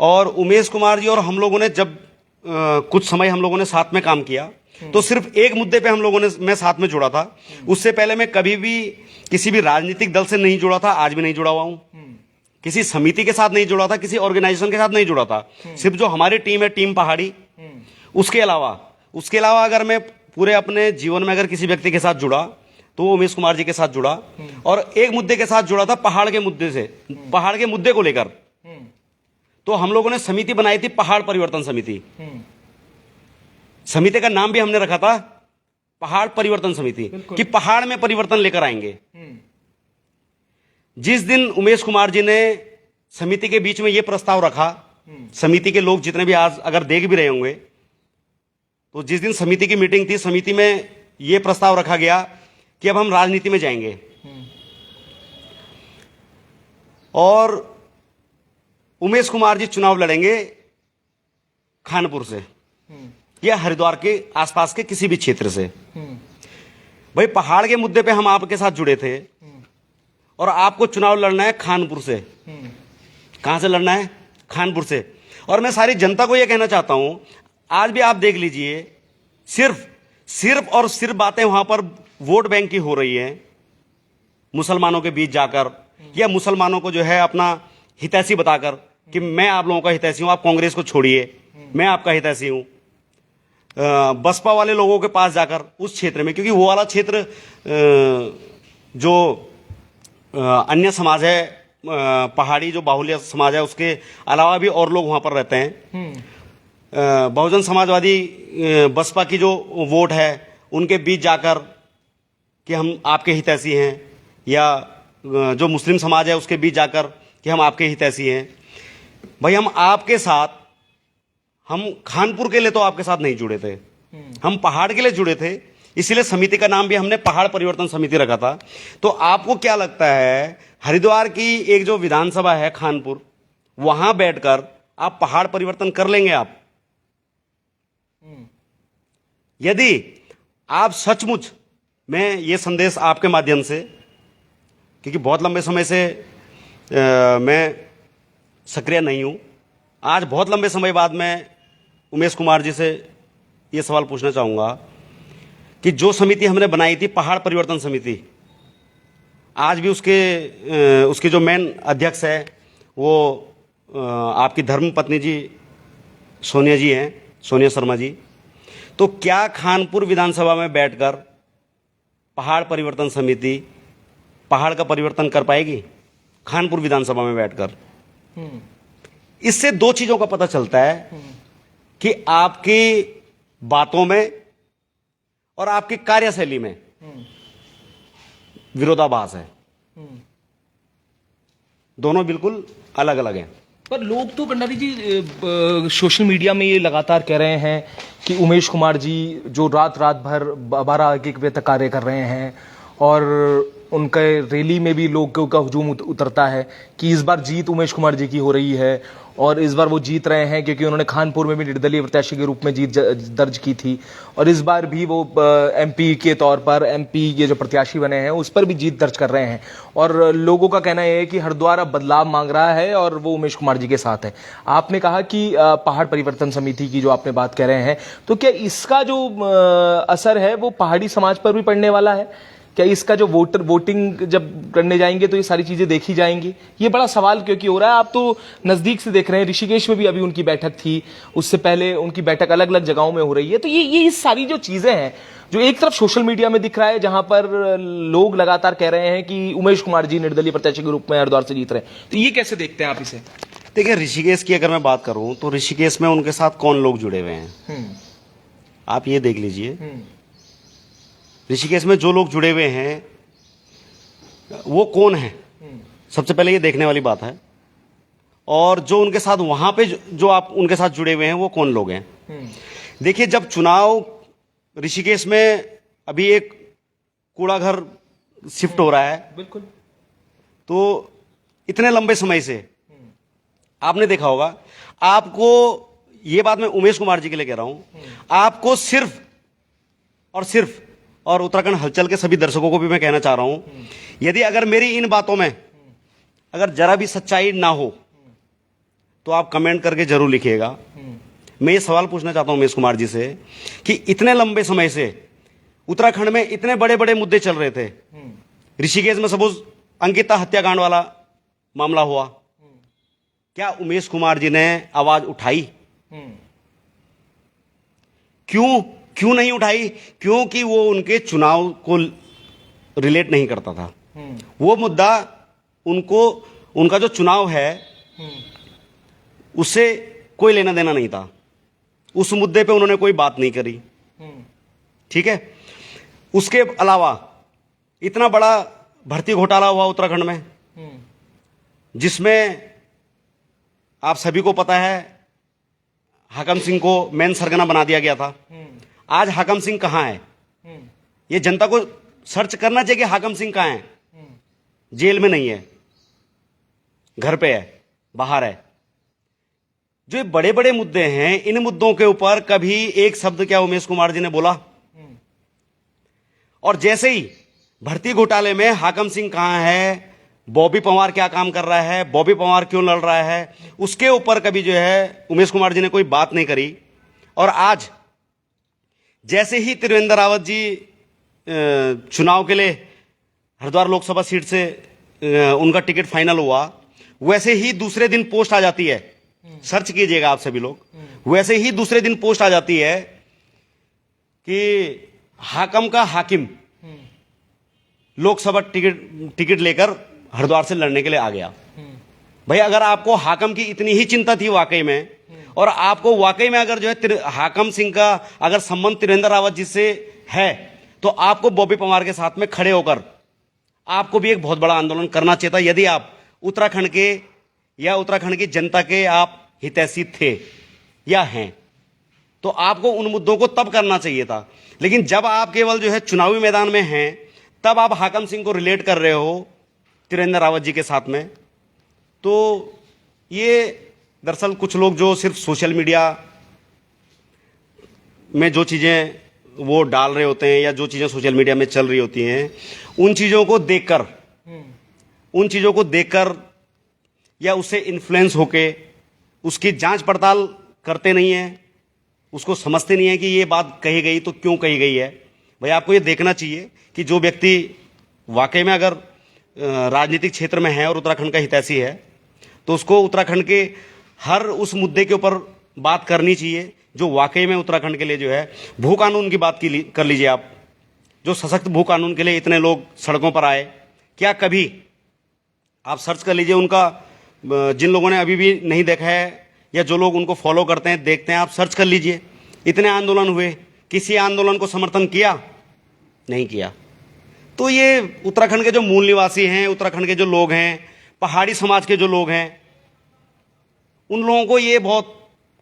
और उमेश कुमार जी और हम लोगों ने जब कुछ समय हम लोगों ने साथ में काम किया, तो सिर्फ एक मुद्दे पे मैं साथ में जुड़ा था। उससे पहले मैं कभी भी किसी भी राजनीतिक दल से नहीं जुड़ा था, आज भी नहीं जुड़ा हुआ हूं, किसी समिति के साथ नहीं जुड़ा था, किसी ऑर्गेनाइजेशन के साथ नहीं जुड़ा था। सिर्फ जो हमारी टीम है, टीम पहाड़ी, उसके अलावा अगर मैं पूरे अपने जीवन में अगर किसी व्यक्ति के साथ जुड़ा तो वो उमेश कुमार जी के साथ जुड़ा, और एक मुद्दे के साथ जुड़ा था, पहाड़ के मुद्दे को लेकर। तो हम लोगों ने समिति बनाई थी, पहाड़ परिवर्तन समिति। समिति का नाम भी हमने रखा था पहाड़ परिवर्तन समिति, कि पहाड़ में परिवर्तन लेकर आएंगे। जिस दिन उमेश कुमार जी ने समिति के बीच में यह प्रस्ताव रखा, समिति के लोग जितने भी आज अगर देख भी रहे होंगे, तो जिस दिन समिति की मीटिंग थी, समिति में यह प्रस्ताव रखा गया कि अब हम राजनीति में जाएंगे, और उमेश कुमार जी चुनाव लड़ेंगे खानपुर से या हरिद्वार के आसपास के किसी भी क्षेत्र से। भाई, पहाड़ के मुद्दे पे हम आपके साथ जुड़े थे, और आपको चुनाव लड़ना है खानपुर से। कहां से लड़ना है? खानपुर से। और मैं सारी जनता को यह कहना चाहता हूं, आज भी आप देख लीजिए, सिर्फ बातें वहां पर वोट बैंक की हो रही है, मुसलमानों के बीच जाकर, या मुसलमानों को जो है अपना हितैषी बताकर कि मैं आप लोगों का हितैषी हूं, आप कांग्रेस को छोड़िए, मैं आपका हितैषी हूं। बसपा वाले लोगों के पास जाकर उस क्षेत्र में, क्योंकि वो वाला क्षेत्र जो अन्य समाज है, पहाड़ी जो बाहुल्य समाज है, उसके अलावा भी और लोग वहां पर रहते हैं। बहुजन समाजवादी बसपा की जो वोट है उनके बीच जाकर कि हम आपके हितैषी हैं, या जो मुस्लिम समाज है उसके बीच जाकर कि हम आपके हितैषी हैं। भाई हम आपके साथ, हम खानपुर के लिए तो आपके साथ नहीं जुड़े थे, हम पहाड़ के लिए जुड़े थे, इसीलिए समिति का नाम भी हमने पहाड़ परिवर्तन समिति रखा था। तो आपको क्या लगता है हरिद्वार की एक जो विधानसभा है खानपुर, वहां बैठकर आप पहाड़ परिवर्तन कर लेंगे आप? यदि आप सचमुच, मैं ये संदेश आपके माध्यम से, क्योंकि बहुत लंबे समय से मैं सक्रिय नहीं हूं, आज बहुत लंबे समय बाद मैं उमेश कुमार जी से ये सवाल पूछना चाहूंगा कि जो समिति हमने बनाई थी पहाड़ परिवर्तन समिति, आज भी उसके जो मेन अध्यक्ष है वो आपकी धर्म पत्नी जी सोनिया जी हैं, सोनिया शर्मा जी। तो क्या खानपुर विधानसभा में बैठकर पहाड़ परिवर्तन समिति पहाड़ का परिवर्तन कर पाएगी खानपुर विधानसभा में बैठकर? इससे दो चीजों का पता चलता है कि आपकी बातों में और आपकी कार्यशैली में विरोधाभास है, दोनों बिल्कुल अलग अलग हैं। पर लोग तो भंडारी जी सोशल मीडिया में ये लगातार कह रहे हैं कि उमेश कुमार जी जो रात भर 12-1 बजे तक कार्य कर रहे हैं, और उनके रैली में भी लोगों का हुजूम उतरता है कि इस बार जीत उमेश कुमार जी की हो रही है, और इस बार वो जीत रहे हैं क्योंकि उन्होंने खानपुर में भी निर्दलीय प्रत्याशी के रूप में जीत दर्ज की थी, और इस बार भी वो एमपी के तौर पर, एमपी के जो प्रत्याशी बने हैं उस पर भी जीत दर्ज कर रहे हैं। और लोगों का कहना है कि हरिद्वार अब बदलाव मांग रहा है और वो उमेश कुमार जी के साथ है। आपने कहा कि पहाड़ परिवर्तन समिति की जो आपने बात कह रहे हैं, तो क्या इसका जो असर है वो पहाड़ी समाज पर भी पड़ने वाला है? क्या इसका जो वोटिंग जब करने जाएंगे तो ये सारी चीजें देखी जाएंगी? ये बड़ा सवाल क्योंकि हो रहा है, आप तो नजदीक से देख रहे हैं, ऋषिकेश में भी अभी उनकी बैठक थी, उससे पहले उनकी बैठक अलग अलग जगहों में हो रही है। तो ये सारी जो चीजें हैं जो एक तरफ सोशल मीडिया में दिख रहा है, जहां पर लोग लगातार कह रहे हैं कि उमेश कुमार जी निर्दलीय प्रत्याशी के रूप में हरिद्वार से जीत रहे हैं, तो ये कैसे देखते हैं आप इसे? देखिए, ऋषिकेश की अगर मैं बात करूं तो ऋषिकेश में उनके साथ कौन लोग जुड़े हुए हैं, आप ये देख लीजिए। ऋषिकेश में जो लोग जुड़े हुए हैं वो कौन है, सबसे पहले ये देखने वाली बात है। और जो उनके साथ वहां पे जो आप उनके साथ जुड़े हुए हैं वो कौन लोग हैं। देखिए, जब चुनाव ऋषिकेश में अभी एक कूड़ा घर शिफ्ट हो रहा है, बिल्कुल, तो इतने लंबे समय से आपने देखा होगा, आपको ये बात मैं उमेश कुमार जी के लिए कह रहा हूं, आपको सिर्फ और सिर्फ, और उत्तराखंड हलचल के सभी दर्शकों को भी मैं कहना चाह रहा हूं, यदि अगर मेरी इन बातों में अगर जरा भी सच्चाई ना हो तो आप कमेंट करके जरूर लिखिएगा। मैं ये सवाल पूछना चाहता हूं उमेश कुमार जी से कि इतने लंबे समय से उत्तराखंड में इतने बड़े बड़े मुद्दे चल रहे थे, ऋषिकेश में सपोज अंकिता हत्याकांड वाला मामला हुआ, क्या उमेश कुमार जी ने आवाज उठाई? क्यों नहीं उठाई? क्योंकि वो उनके चुनाव को रिलेट नहीं करता था। वो मुद्दा उनका जो चुनाव है उससे कोई लेना देना नहीं था, उस मुद्दे पे उन्होंने कोई बात नहीं करी। ठीक है, उसके अलावा इतना बड़ा भर्ती घोटाला हुआ उत्तराखंड में, जिसमें आप सभी को पता है हाकम सिंह को मेन सरगना बना दिया गया था। आज हाकम सिंह कहां है? ये जनता को सर्च करना चाहिए कि हाकम सिंह कहां है। जेल में नहीं है, घर पे है, बाहर है। जो बड़े बड़े मुद्दे हैं, इन मुद्दों के ऊपर कभी एक शब्द क्या उमेश कुमार जी ने बोला? और जैसे ही भर्ती घोटाले में हाकम सिंह कहां है, बॉबी पंवार क्या काम कर रहा है, बॉबी पंवार क्यों लड़ रहा है, उसके ऊपर कभी जो है उमेश कुमार जी ने कोई बात नहीं करी। और आज जैसे ही त्रिवेंद्र रावत जी चुनाव के लिए हरिद्वार लोकसभा सीट से उनका टिकट फाइनल हुआ, वैसे ही दूसरे दिन पोस्ट आ जाती है, सर्च कीजिएगा आप सभी लोग, वैसे ही दूसरे दिन पोस्ट आ जाती है कि हाकम का हाकिम लोकसभा टिकट लेकर हरिद्वार से लड़ने के लिए आ गया। भाई अगर आपको हाकम की इतनी ही चिंता थी वाकई में, और आपको वाकई में अगर जो है हाकम सिंह का अगर संबंध त्रिवेंद्र रावत जी से है, तो आपको बॉबी पवार के साथ में खड़े होकर आपको भी एक बहुत बड़ा आंदोलन करना चाहिए था। यदि आप उत्तराखंड के या उत्तराखंड की जनता के आप हितैषी थे या हैं, तो आपको उन मुद्दों को तब करना चाहिए था। लेकिन जब आप केवल जो है चुनावी मैदान में हैं, तब आप हाकम सिंह को रिलेट कर रहे हो त्रिवेंद्र रावत जी के साथ में। तो ये दरअसल कुछ लोग जो सिर्फ सोशल मीडिया में जो चीज़ें वो डाल रहे होते हैं या जो चीज़ें सोशल मीडिया में चल रही होती हैं, उन चीज़ों को देखकर या उससे इन्फ्लुएंस होके उसकी जांच पड़ताल करते नहीं हैं, उसको समझते नहीं है कि ये बात कही गई तो क्यों कही गई है। भाई आपको ये देखना चाहिए कि जो व्यक्ति वाकई में अगर राजनीतिक क्षेत्र में है और उत्तराखंड का हितैषी है, तो उसको उत्तराखंड के हर उस मुद्दे के ऊपर बात करनी चाहिए जो वाकई में उत्तराखंड के लिए जो है। भू कानून की बात कर लीजिए आप, जो सशक्त भू कानून के लिए इतने लोग सड़कों पर आए, क्या कभी आप सर्च कर लीजिए उनका, जिन लोगों ने अभी भी नहीं देखा है या जो लोग उनको फॉलो करते हैं देखते हैं, आप सर्च कर लीजिए। इतने आंदोलन हुए, किसी आंदोलन को समर्थन किया? नहीं किया। तो ये उत्तराखंड के जो मूल निवासी हैं, उत्तराखंड के जो लोग हैं, पहाड़ी समाज के जो लोग हैं, उन लोगों को ये बहुत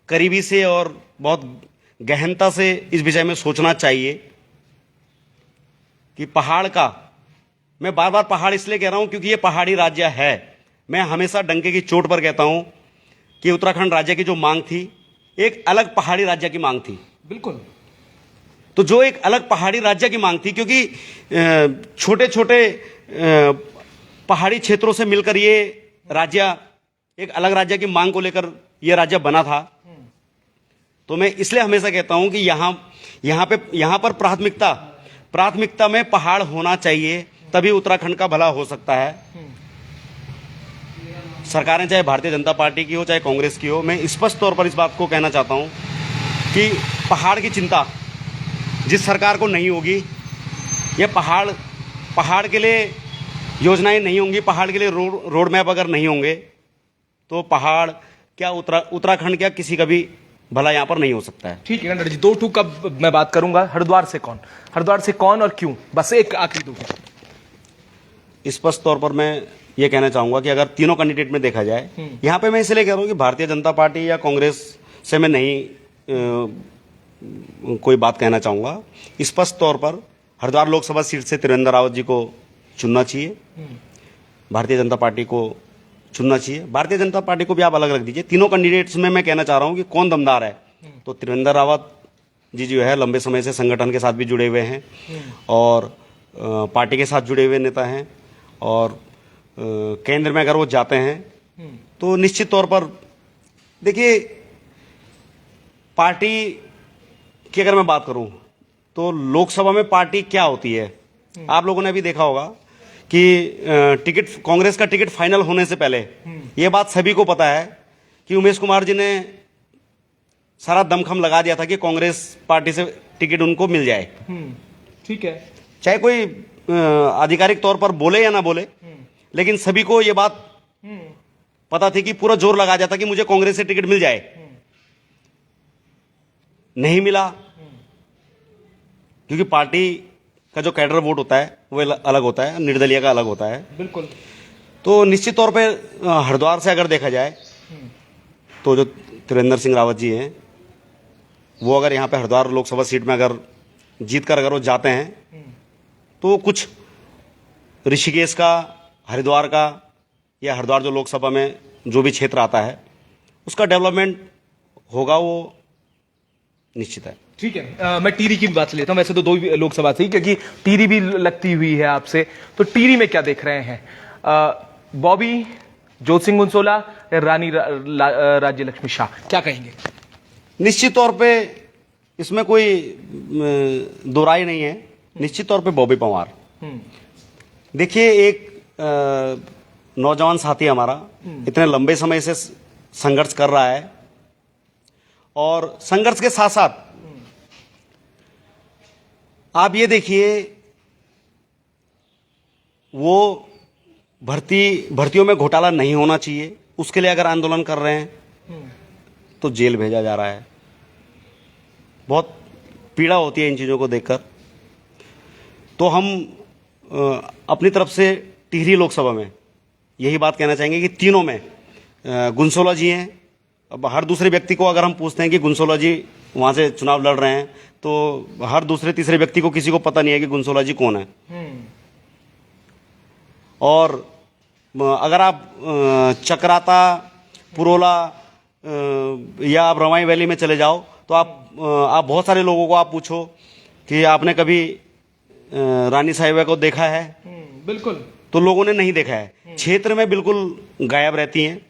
करीबी से और बहुत गहनता से इस विषय में सोचना चाहिए कि पहाड़ का, मैं बार बार पहाड़ इसलिए कह रहा हूं क्योंकि ये पहाड़ी राज्य है। मैं हमेशा डंके की चोट पर कहता हूं कि उत्तराखंड राज्य की जो मांग थी, एक अलग पहाड़ी राज्य की मांग थी। बिल्कुल। तो जो एक अलग पहाड़ी राज्य की मांग थी, क्योंकि छोटे छोटे पहाड़ी क्षेत्रों से मिलकर ये राज्य एक अलग राज्य की मांग को लेकर ये राज्य बना था। तो मैं इसलिए हमेशा कहता हूं कि यहां पर प्राथमिकता में पहाड़ होना चाहिए, तभी उत्तराखंड का भला हो सकता है। सरकारें चाहे भारतीय जनता पार्टी की हो चाहे कांग्रेस की हो, मैं स्पष्ट तौर पर इस बात को कहना चाहता हूं कि पहाड़ की चिंता जिस सरकार को नहीं होगी, ये पहाड़ के लिए योजनाएं नहीं होंगी, पहाड़ के लिए रोड मैप अगर नहीं होंगे, तो पहाड़ क्या उत्तराखंड क्या किसी का भी भला यहां पर नहीं हो सकता है। ठीक है गंडर जी, दो टूक का मैं बात करूंगा। हरिद्वार से कौन और क्यों, बस एक आखिरी दो। स्पष्ट तौर पर मैं ये कहना चाहूंगा कि अगर तीनों कैंडिडेट में देखा जाए, यहां पे मैं इसलिए कह रहा हूं कि भारतीय जनता पार्टी या कांग्रेस से मैं नहीं कोई बात कहना चाहूंगा। स्पष्ट तौर पर हरिद्वार लोकसभा सीट से त्रिवेंद्र रावत जी को चुनना चाहिए, भारतीय जनता पार्टी को चुनना चाहिए। भारतीय जनता पार्टी को भी आप अलग रख दीजिए। तीनों कैंडिडेट्स में मैं कहना चाह रहा हूं कि कौन दमदार है, तो त्रिवेंद्र रावत जी जो है लंबे समय से संगठन के साथ भी जुड़े हुए हैं और पार्टी के साथ जुड़े हुए नेता हैं, और केंद्र में अगर वो जाते हैं तो निश्चित तौर पर देखिए, पार्टी की अगर मैं बात करूं तो लोकसभा में पार्टी क्या होती है, आप लोगों ने भी देखा होगा कि कांग्रेस का टिकट फाइनल होने से पहले यह बात सभी को पता है कि उमेश कुमार जी ने सारा दमखम लगा दिया था कि कांग्रेस पार्टी से टिकट उनको मिल जाए। ठीक है, चाहे कोई आधिकारिक तौर पर बोले या ना बोले, लेकिन सभी को यह बात पता थी कि पूरा जोर लगा जाता कि मुझे कांग्रेस से टिकट मिल जाए। नहीं मिला, क्योंकि पार्टी का जो कैडर वोट होता है वो अलग होता है, निर्दलीय का अलग होता है। बिल्कुल। तो निश्चित तौर पे हरिद्वार से अगर देखा जाए तो जो त्रिवेंद्र सिंह रावत जी हैं, वो अगर यहाँ पे हरिद्वार लोकसभा सीट में अगर जीत कर अगर वो जाते हैं, तो कुछ ऋषिकेश का, हरिद्वार का या हरिद्वार जो लोकसभा में जो भी क्षेत्र आता है उसका डेवलपमेंट होगा, वो निश्चित है। ठीक है, मैं टीरी की भी बात लेता हूं। वैसे तो दो लोकसभा से ही, क्योंकि टीरी भी लगती हुई है आपसे, तो टीरी में क्या देख रहे हैं? बॉबी, जोत सिंह गुंसोला या रानी राज्य लक्ष्मी शाह, क्या कहेंगे? निश्चित तौर पे इसमें कोई दो राय नहीं है। निश्चित तौर पे बॉबी पवार। देखिए, एक नौजवान साथी हमारा इतने लंबे समय से संघर्ष कर रहा है, और संघर्ष के साथ साथ आप ये देखिए, वो भर्तियों में घोटाला नहीं होना चाहिए, उसके लिए अगर आंदोलन कर रहे हैं तो जेल भेजा जा रहा है। बहुत पीड़ा होती है इन चीज़ों को देखकर। तो हम अपनी तरफ से टिहरी लोकसभा में यही बात कहना चाहेंगे कि तीनों में गुनसोला जी हैं। अब हर दूसरे व्यक्ति को अगर हम पूछते हैं कि गुनसोला जी वहाँ से चुनाव लड़ रहे हैं, तो हर दूसरे तीसरे व्यक्ति को किसी को पता नहीं है कि गुनसोला जी कौन है। और अगर आप चक्राता, पुरोला या आप रवाई वैली में चले जाओ तो आप बहुत सारे लोगों को आप पूछो कि आपने कभी रानी साहिबा को देखा है, बिल्कुल, तो लोगों ने नहीं देखा है। क्षेत्र में बिल्कुल गायब रहती हैं।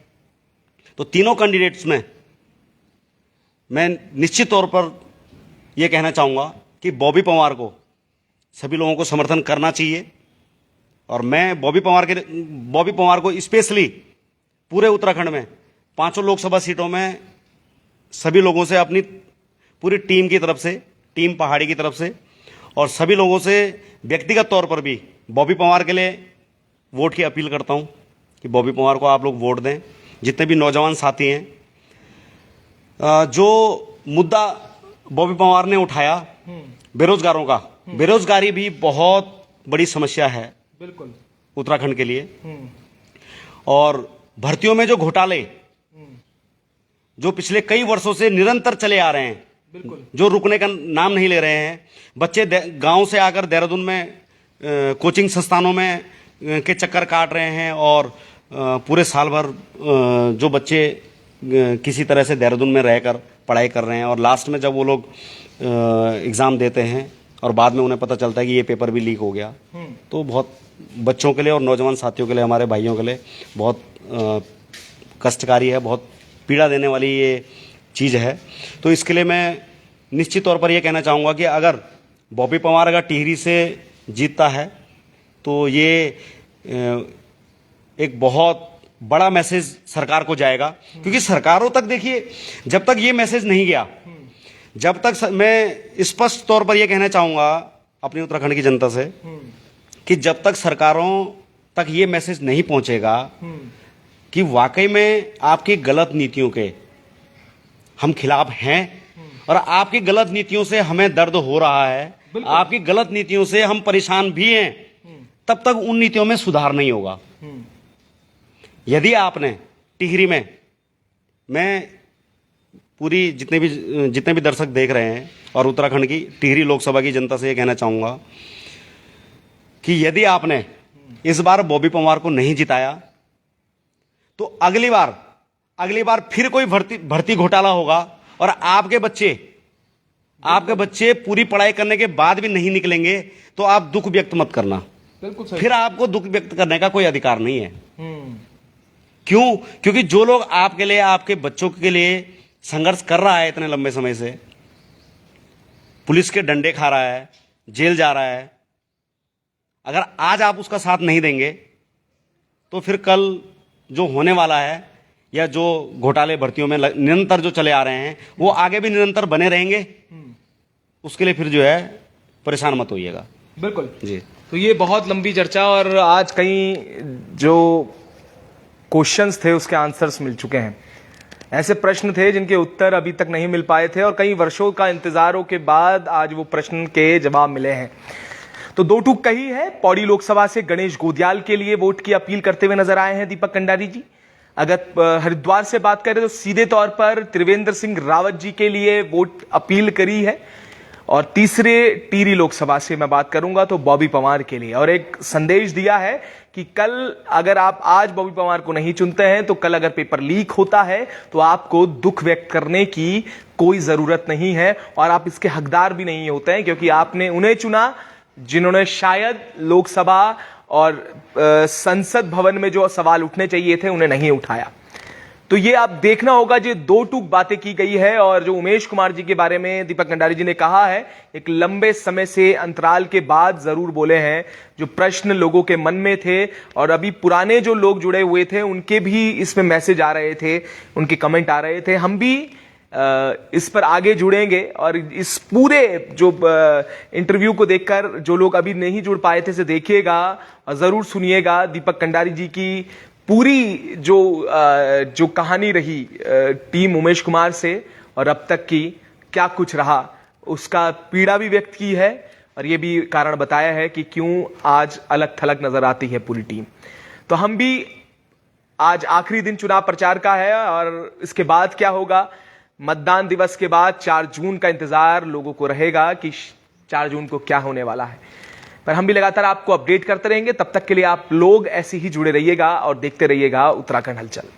तो तीनों कैंडिडेट्स में मैं निश्चित तौर पर यह कहना चाहूँगा कि बॉबी पंवार को सभी लोगों को समर्थन करना चाहिए। और मैं बॉबी पंवार को स्पेशली पूरे उत्तराखंड में 5 लोकसभा सीटों में सभी लोगों से, अपनी पूरी टीम की तरफ से, टीम पहाड़ी की तरफ से, और सभी लोगों से व्यक्तिगत तौर पर भी बॉबी पंवार के लिए वोट की अपील करता हूं कि बॉबी पंवार को आप लोग वोट दें। जितने भी नौजवान साथी हैं, जो मुद्दा बॉबी पंवार ने उठाया बेरोजगारों का, बेरोजगारी भी बहुत बड़ी समस्या है बिल्कुल उत्तराखंड के लिए। और भर्तियों में जो घोटाले जो पिछले कई वर्षों से निरंतर चले आ रहे हैं, बिल्कुल, जो रुकने का नाम नहीं ले रहे हैं। बच्चे गांव से आकर देहरादून में कोचिंग संस्थानों में के चक्कर काट रहे हैं, और पूरे साल भर जो बच्चे किसी तरह से देहरादून में रहकर पढ़ाई कर रहे हैं, और लास्ट में जब वो लोग एग्ज़ाम देते हैं और बाद में उन्हें पता चलता है कि ये पेपर भी लीक हो गया, तो बहुत बच्चों के लिए और नौजवान साथियों के लिए, हमारे भाइयों के लिए बहुत कष्टकारी है, बहुत पीड़ा देने वाली ये चीज़ है। तो इसके लिए मैं निश्चित तौर पर यह कहना चाहूँगा कि अगर बॉबी पंवार अगर टिहरी से जीतता है तो ये एक बहुत बड़ा मैसेज सरकार को जाएगा। क्योंकि सरकारों तक, देखिए, जब तक ये मैसेज नहीं गया, जब तक मैं स्पष्ट तौर पर यह कहना चाहूँगा अपनी उत्तराखंड की जनता से कि जब तक सरकारों तक ये मैसेज नहीं पहुँचेगा कि वाकई में आपकी गलत नीतियों के हम खिलाफ हैं और आपकी गलत नीतियों से हमें दर्द हो रहा है, आपकी गलत नीतियों से हम परेशान भी हैं, तब तक उन नीतियों में सुधार नहीं होगा। यदि आपने टिहरी में, मैं पूरी जितने भी दर्शक देख रहे हैं और उत्तराखंड की टिहरी लोकसभा की जनता से ये कहना चाहूँगा कि यदि आपने इस बार बॉबी पंवार को नहीं जिताया तो अगली बार फिर कोई भर्ती घोटाला होगा और आपके बच्चे पूरी पढ़ाई करने के बाद भी नहीं निकलेंगे, तो आप दुख व्यक्त मत करना। बिल्कुल सही। फिर आपको दुख व्यक्त करने का कोई अधिकार नहीं है। क्यों? क्योंकि जो लोग आपके लिए, आपके बच्चों के लिए संघर्ष कर रहा है इतने लंबे समय से, पुलिस के डंडे खा रहा है, जेल जा रहा है, अगर आज आप उसका साथ नहीं देंगे तो फिर कल जो होने वाला है, या जो घोटाले भर्तियों में निरंतर जो चले आ रहे हैं, वो आगे भी निरंतर बने रहेंगे। उसके लिए फिर जो है परेशान मत होइएगा। बिल्कुल जी। तो ये बहुत लंबी चर्चा, और आज कई जो क्वेश्चंस थे उसके आंसर्स मिल चुके हैं। ऐसे प्रश्न थे जिनके उत्तर अभी तक नहीं मिल पाए थे, और कई वर्षों का इंतजारों के बाद आज वो प्रश्न के जवाब मिले हैं। तो दो टूक कही है, पौड़ी लोकसभा से गणेश गोदियाल के लिए वोट की अपील करते हुए नजर आए हैं दीपक कंडारी जी। अगर हरिद्वार से बात करें तो सीधे तौर पर त्रिवेंद्र सिंह रावत जी के लिए वोट अपील करी है, और तीसरे टिहरी लोकसभा से मैं बात करूंगा तो बॉबी पंवार के लिए, और एक संदेश दिया है कि कल अगर आप आज बॉबी पंवार को नहीं चुनते हैं तो कल अगर पेपर लीक होता है तो आपको दुख व्यक्त करने की कोई जरूरत नहीं है, और आप इसके हकदार भी नहीं होते हैं, क्योंकि आपने उन्हें चुना जिन्होंने शायद लोकसभा और संसद भवन में जो सवाल उठने चाहिए थे उन्हें नहीं उठाया। तो ये आप देखना होगा, जो दो टूक बातें की गई है, और जो उमेश कुमार जी के बारे में दीपक कंडारी जी ने कहा है, एक लंबे समय से अंतराल के बाद जरूर बोले हैं। जो प्रश्न लोगों के मन में थे, और अभी पुराने जो लोग जुड़े हुए थे उनके भी इसमें मैसेज आ रहे थे, उनके कमेंट आ रहे थे। हम भी इस पर आगे जुड़ेंगे और इस पूरे जो इंटरव्यू को देखकर जो लोग अभी नहीं जुड़ पाए थे, इसे देखिएगा और जरूर सुनिएगा दीपक कंडारी जी की पूरी जो कहानी रही टीम उमेश कुमार से और अब तक की क्या कुछ रहा, उसका पीड़ा भी व्यक्त की है और ये भी कारण बताया है कि क्यों आज अलग थलग नजर आती है पूरी टीम। तो हम भी आज आखिरी दिन चुनाव प्रचार का है और इसके बाद क्या होगा, मतदान दिवस के बाद 4 जून का इंतजार लोगों को रहेगा कि 4 जून को क्या होने वाला है। पर हम भी लगातार आपको अपडेट करते रहेंगे। तब तक के लिए आप लोग ऐसे ही जुड़े रहिएगा और देखते रहिएगा उत्तराखंड हलचल।